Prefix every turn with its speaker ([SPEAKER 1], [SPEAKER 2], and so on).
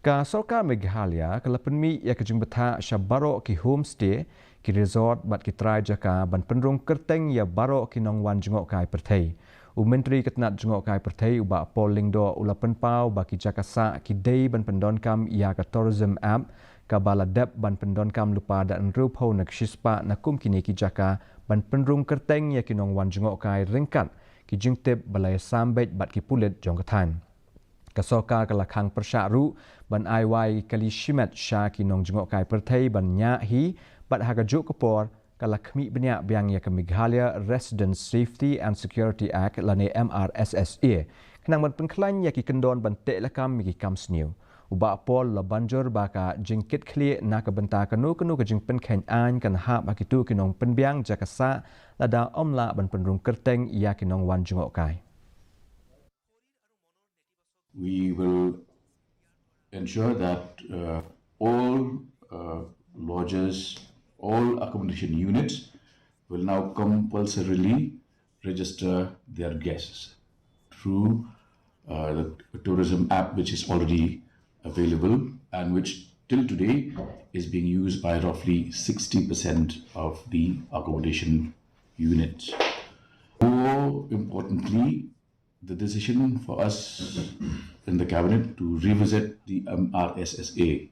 [SPEAKER 1] Ka Sorka Meghalaya kalapenmi ya kejumbata syabaro ki homestay ki resort bat ki try jaka ban Pynrung Kyrteng ya baro ki Nongjngohkai Pyrthei. Menteri Ketnat Nongjngohkai Pyrthei uba Pol Lingdo ulapen pau baki jaka sa ki day ban pendon kam ya ka tourism app ka baladep ban pendon kam lupa dan rupo nak shispa nakum kini ki jaka ban Pynrung Kyrteng ya ki Nongjngohkai ringkat ki jingtip balai sambet bat ki pulit jongkatan. Kasoka kalakang persyaru ban aiwai kali shimet sya ki Nongjngohkai Pyrthei ban nya hi bat hagajuk kepor kalakmi banyak biang ya ke Meghalaya Resident Safety and Security Act lane MRSSA kenang ban pengklan ya ki kendon ban tek lakam mi kam sniu uba pol la banjur baka jingkit khli na ka benta kanu ke jingpen khen an kan ha ba ki tu ki nong penbiang jakasa lada omla ban Pynrung Kyrteng ya ki Nongjngohkai.
[SPEAKER 2] We will ensure that all lodges, all accommodation units will now compulsorily register their guests through the tourism app, which is already available and which till today is being used by roughly 60% of the accommodation units. More importantly, the decision for us in the cabinet to revisit the MRSSA